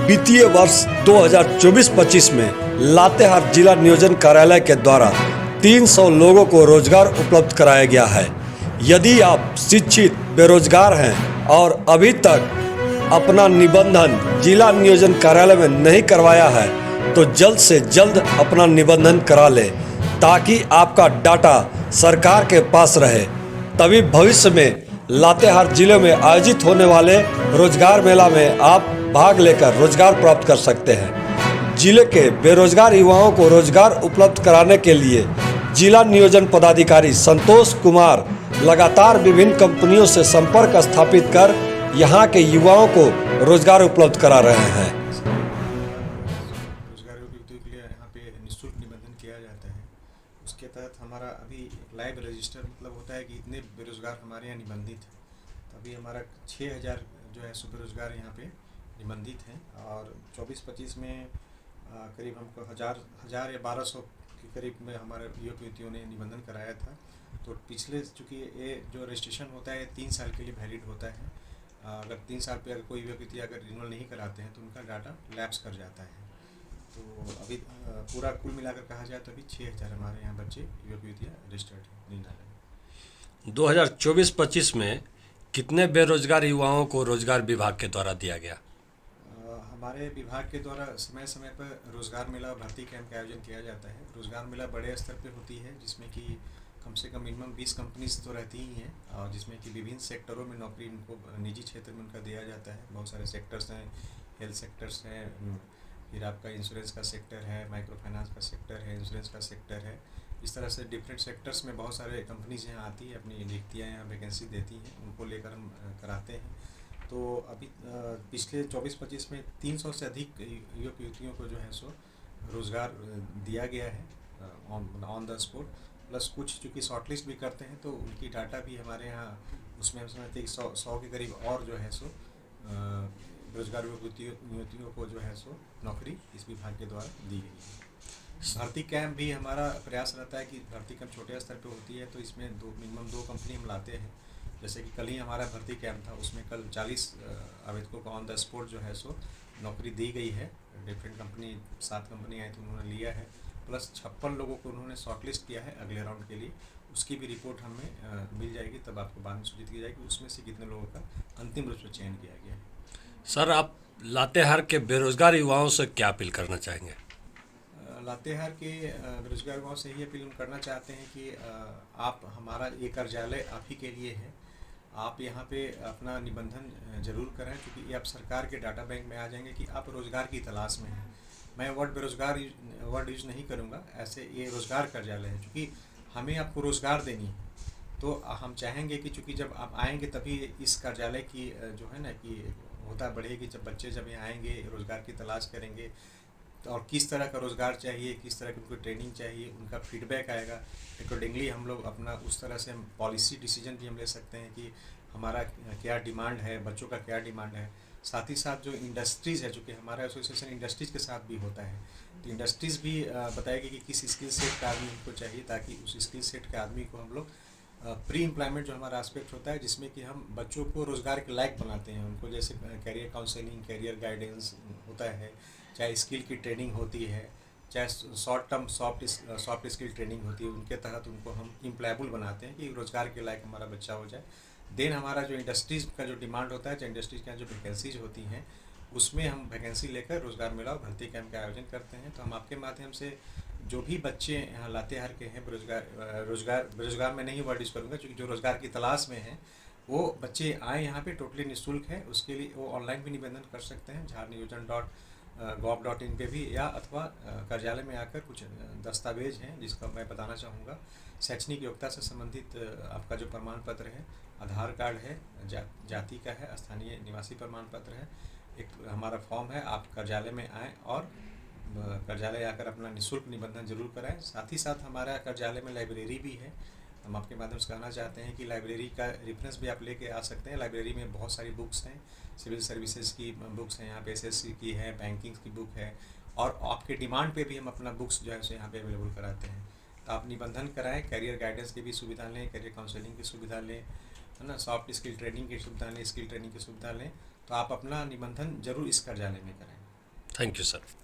वित्तीय वर्ष 2024-25 में लातेहार जिला नियोजन कार्यालय के द्वारा 300 लोगों को रोजगार उपलब्ध कराया गया है। यदि आप शिक्षित बेरोजगार हैं और अभी तक अपना निबंधन जिला नियोजन कार्यालय में नहीं करवाया है तो जल्द से जल्द अपना निबंधन करा लें ताकि आपका डाटा सरकार के पास रहे। तभी भविष्य में लातेहार जिले में आयोजित होने वाले रोजगार मेला में आप भाग लेकर रोजगार प्राप्त कर सकते हैं। जिले के बेरोजगार युवाओं को रोजगार उपलब्ध कराने के लिए जिला नियोजन पदाधिकारी संतोष कुमार लगातार विभिन्न कंपनियों से संपर्क स्थापित कर यहां के युवाओं को रोजगार उपलब्ध करा रहे हैं। रोजगार उपलब्धि के लिए यहाँ पे निःशुल्क निबंधन किया जाता है। उसके तहत हमारा अभी लाइव रजिस्टर मतलब होता है कि इतने बेरोजगार हमारे यहाँ निबंधित हैं। तो अभी हमारा 6000 जो है सो बेरोजगार यहाँ पे निबंधित हैं और 24-25 में करीब हमको हजार या 1200 के करीब में हमारे युवक युवतियों ने निबंधन कराया था। तो पिछले चूँकि ये जो रजिस्ट्रेशन होता है 3 साल के लिए वैलिड होता है। अगर 3 साल पे अगर कोई युवक युवती अगर रिन्यूअल नहीं कराते हैं तो उनका डाटा लैप्स कर जाता है। तो अभी पूरा कुल मिलाकर कहा जाए तो अभी 6000 हमारे यहाँ बच्चे युवक युवतियाँ रजिस्टर्ड हैं निनाले में। 2024-25 में कितने बेरोजगार युवाओं को रोजगार विभाग के द्वारा दिया गया? हमारे विभाग के द्वारा समय समय पर रोजगार मेला भर्ती कैंप का आयोजन किया जाता है। रोजगार मेला बड़े स्तर पे होती है जिसमें कि कम से कम मिनिमम 20 कंपनीज तो रहती ही हैं और जिसमें कि विभिन्न सेक्टरों में नौकरी उनको निजी क्षेत्र में उनका दिया जाता है। बहुत सारे सेक्टर्स हैं, हेल्थ सेक्टर्स हैं, फिर आपका इंश्योरेंस का सेक्टर है, माइक्रो फाइनेंस का सेक्टर है, इंश्योरेंस का सेक्टर है। इस तरह से डिफरेंट सेक्टर्स में बहुत सारे कंपनीज यहाँ आती है, अपनी नियुक्तियाँ यहाँ वैकेंसी देती हैं, उनको लेकर हम कराते हैं। तो अभी पिछले 24-25 में 300 से अधिक युवक युवतियों को जो है सो रोज़गार दिया गया है ऑन द स्पॉट। प्लस कुछ चूँकि शॉर्टलिस्ट भी करते हैं तो उनकी डाटा भी हमारे यहाँ उसमें हम समझते हैं 100 के करीब और जो है सो बेरोजगार युवतियों को जो है सो नौकरी इस विभाग के द्वारा दी गई है। भर्ती कैंप भी हमारा प्रयास रहता है कि भर्ती कैंप छोटे स्तर पे होती है तो इसमें मिनिमम 2 कंपनी हम लाते हैं। जैसे कि कल ही हमारा भर्ती कैंप था, उसमें कल 40 आवेदकों को ऑन द स्पॉट जो है सो नौकरी दी गई है। डिफरेंट कंपनी 7 कंपनी आई तो उन्होंने लिया है, प्लस 56 लोगों को उन्होंने शॉर्टलिस्ट किया है अगले राउंड के लिए। उसकी भी रिपोर्ट हमें मिल जाएगी, तब आपको बाद में सूचित की जाएगी उसमें से कितने लोगों का अंतिम रूप से चयन किया गया है। सर, आप लातेहार के बेरोजगार युवाओं से क्या अपील करना चाहेंगे? लातेहार के बेरोजगार युवाओं से यही अपील करना चाहते हैं कि आप हमारा ये कार्यालय आप ही के लिए है। आप यहाँ पे अपना निबंधन जरूर कराएं क्योंकि ये आप सरकार के डाटा बैंक में आ जाएंगे कि आप रोज़गार की तलाश में हैं। मैं बेरोजगार वर्ड यूज़ नहीं करूँगा, ऐसे ये रोज़गार कार्यालय है क्योंकि हमें आपको रोज़गार देनी है। तो हम चाहेंगे कि चूँकि जब आप आएंगे तभी इस कार्यालय की जो है ना कि होता बढ़ेगी। जब बच्चे जब यहाँ आएंगे रोज़गार की तलाश करेंगे तो और किस तरह का रोज़गार चाहिए, किस तरह की उनको ट्रेनिंग चाहिए, उनका फीडबैक आएगा। अकॉर्डिंगली हम लोग अपना उस तरह से हम पॉलिसी डिसीजन भी हम ले सकते हैं कि हमारा क्या डिमांड है, बच्चों का क्या डिमांड है। साथ ही साथ जो इंडस्ट्रीज़ है, चूँकि हमारा एसोसिएशन इंडस्ट्रीज़ के साथ भी होता है, तो इंडस्ट्रीज़ भी बताएगी कि किस स्किल सेट का आदमी उनको चाहिए ताकि उस स्किल सेट के आदमी को हम लोग प्री एम्प्लॉयमेंट जो हमारा एस्पेक्ट होता है जिसमें कि हम बच्चों को रोज़गार के लायक बनाते हैं। उनको जैसे कैरियर काउंसलिंग, कैरियर गाइडेंस होता है, चाहे स्किल की ट्रेनिंग होती है, चाहे short term soft skill training होती है, उनके तहत उनको हम एम्प्लॉयबल बनाते हैं कि रोज़गार के लायक हमारा बच्चा हो जाए। देन हमारा जो इंडस्ट्रीज़ का जो डिमांड होता है, चाहे इंडस्ट्रीज़ के जो वैकेंसीज होती हैं उसमें हम वैकेंसी लेकर रोज़गार मेला और भर्ती कैंप का आयोजन करते हैं। तो हम आपके माध्यम से जो भी बच्चे यहाँ लातेहार के हैं बेरोजगार में नहीं वर्ड यूज़ करूँगा क्योंकि जो रोज़गार की तलाश में हैं वो बच्चे आए यहाँ पे, टोटली निःशुल्क है। उसके लिए वो ऑनलाइन भी निबंधन कर सकते हैं jharniyojan.gov.in पे भी, या अथवा कार्यालय में आकर कुछ दस्तावेज हैं जिसका मैं बताना चाहूँगा। शैक्षणिक योग्यता से संबंधित आपका जो प्रमाण पत्र है, आधार कार्ड है, जाति का है, स्थानीय निवासी प्रमाण पत्र है, एक हमारा फॉर्म है। आप कार्यालय में आएँ और कार्यालय आकर अपना निःशुल्क निबंधन जरूर कराएं। साथ ही साथ हमारा कार्यालय में लाइब्रेरी भी है। हम आपके माध्यम से कहना चाहते हैं कि लाइब्रेरी का रेफरेंस भी आप लेके आ सकते हैं। लाइब्रेरी में बहुत सारी बुक्स हैं, सिविल सर्विसेज की बुक्स हैं, यहाँ पे एसएससी की है, बैंकिंग की बुक है, और आपके डिमांड पे भी हम अपना बुक्स जो है सो यहाँ पे अवेलेबल कराते हैं। तो आप निबंधन कराएं, कैरियर गाइडेंस की भी सुविधा लें, कैरियर काउंसलिंग की सुविधा लें, है ना, सॉफ्ट स्किल ट्रेनिंग की सुविधा लें, स्किल ट्रेनिंग की सुविधा लें। तो आप अपना निबंधन जरूर इस कार्यालय में कराएं। Thank you sir.